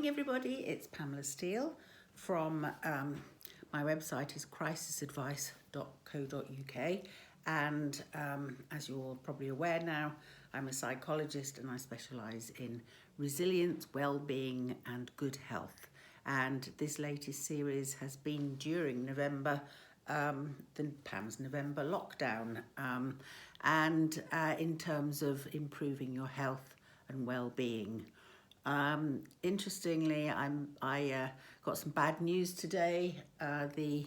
morning, everybody. It's Pamela Steele from my website is crisisadvice.co.uk, and as you're all probably aware now, I'm a psychologist and I specialise in resilience, well-being and good health. And this latest series has been during November, the Pam's November lockdown, and in terms of improving your health and well-being. Interestingly, I got some bad news today. The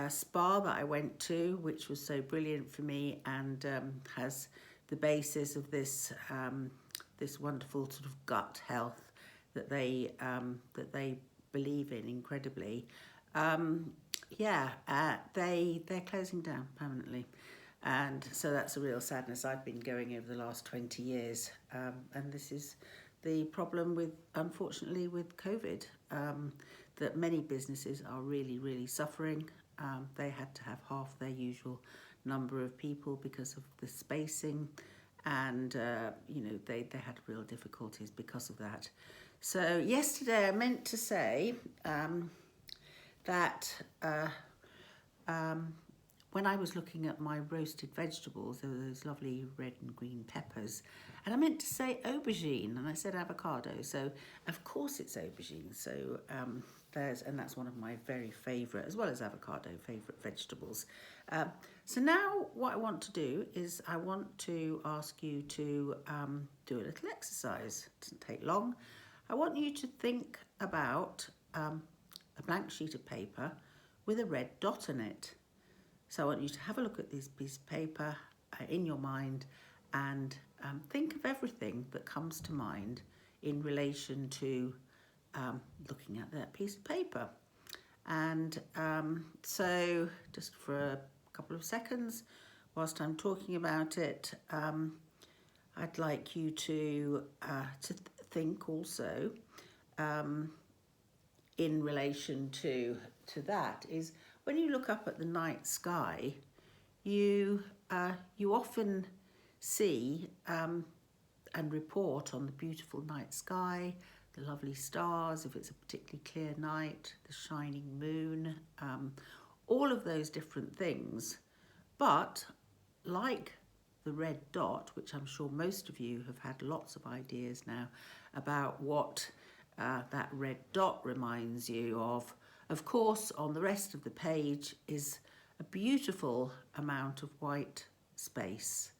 spa that I went to, which was so brilliant for me and has the basis of this this wonderful sort of gut health that they believe in incredibly. They're closing down permanently. And so that's a real sadness. I've been going over the last 20 years, and this is the problem with, unfortunately, with COVID, that many businesses are really suffering. They had to have half their usual number of people because of the spacing, and they had real difficulties because of that. So yesterday I meant to say that when I was looking at my roasted vegetables, there were those lovely red and green peppers, and I meant to say aubergine, and I said avocado. So of course it's aubergine. So that's one of my very favourite, as well as avocado, favourite vegetables. So now what I want to do is I want to ask you to do a little exercise. It doesn't take long. I want you to think about a blank sheet of paper with a red dot on it. So I want you to have a look at this piece of paper in your mind and think of everything that comes to mind in relation to looking at that piece of paper. And so just for a couple of seconds, whilst I'm talking about it, I'd like you to think also in relation to that is, when you look up at the night sky, you often see and report on the beautiful night sky, the lovely stars, if it's a particularly clear night, the shining moon, all of those different things. But like the red dot, which I'm sure most of you have had lots of ideas now about what that red dot reminds you of course, on the rest of the page is a beautiful amount of white space.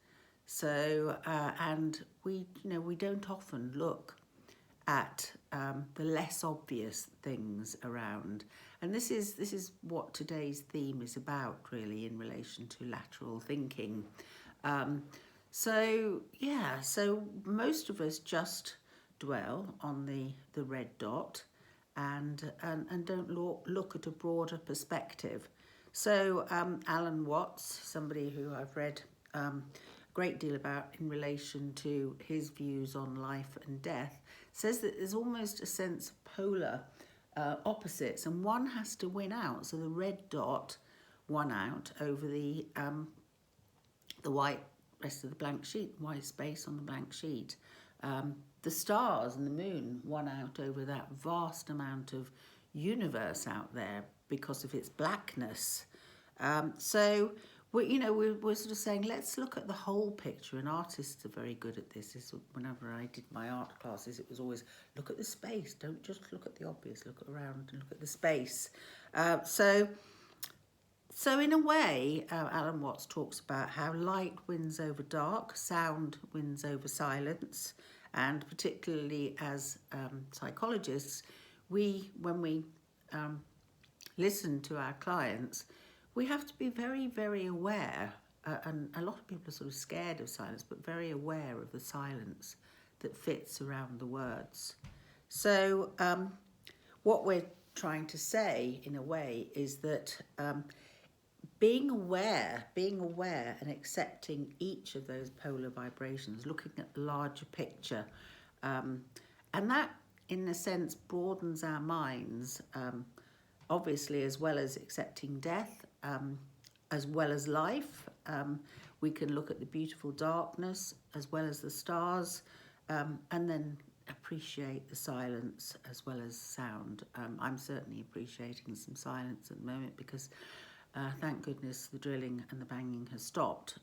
So, and we don't often look at the less obvious things around. And this is what today's theme is about, really, in relation to lateral thinking. So most of us just dwell on the red dot and don't look at a broader perspective. So Alan Watts, somebody who I've read a great deal about in relation to his views on life and death, says that there's almost a sense of polar opposites, and one has to win out. So the red dot won out over the white rest of the blank sheet, white space on the blank sheet. The stars and the moon won out over that vast amount of universe out there because of its blackness. So we're sort of saying, let's look at the whole picture, and artists are very good at this. Whenever I did my art classes, it was always look at the space, don't just look at the obvious, look around and look at the space. So in a way, Alan Watts talks about how light wins over dark, sound wins over silence, and particularly as psychologists, when we listen to our clients, we have to be very aware, and a lot of people are sort of scared of silence, but very aware of the silence that fits around the words. So what we're trying to say, in a way, is that being aware and accepting each of those polar vibrations, looking at the larger picture, and that, in a sense, broadens our minds, obviously, as well as accepting death, as well as life. We can look at the beautiful darkness as well as the stars, and then appreciate the silence as well as sound. I'm certainly appreciating some silence at the moment because thank goodness the drilling and the banging has stopped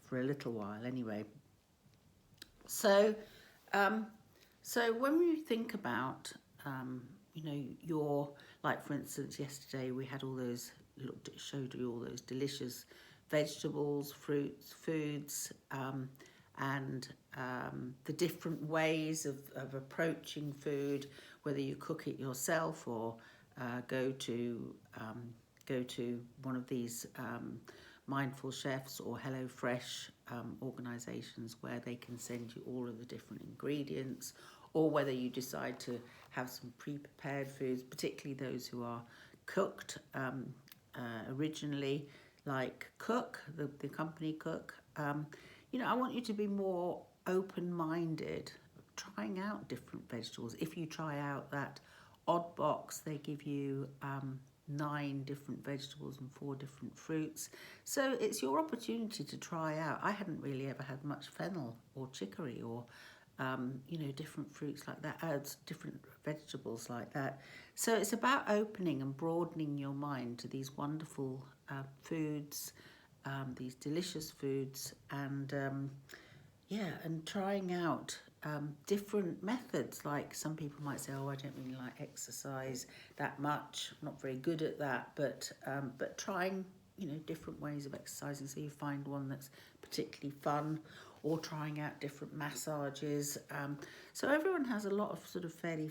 for a little while anyway. So, so when we think about, you know, your, like for instance, yesterday we had all those, showed you all those delicious vegetables, fruits, foods, and the different ways of approaching food, whether you cook it yourself or go to one of these Mindful Chefs or HelloFresh organisations where they can send you all of the different ingredients, or whether you decide to have some pre-prepared foods, particularly those who are cooked originally, like Cook, the company Cook. You know, I want you to be more open-minded, trying out different vegetables. If you try out that odd box, they give you 9 different vegetables and 4 different fruits. So it's your opportunity to try out. I hadn't really ever had much fennel or chicory or you know, different fruits like that, different vegetables like that. So it's about opening and broadening your mind to these wonderful foods, these delicious foods, and yeah, and trying out different methods. Like some people might say, oh, I don't really like exercise that much, I'm not very good at that, but trying, you know, different ways of exercising, so you find one that's particularly fun, or trying out different massages. So everyone has a lot of sort of fairly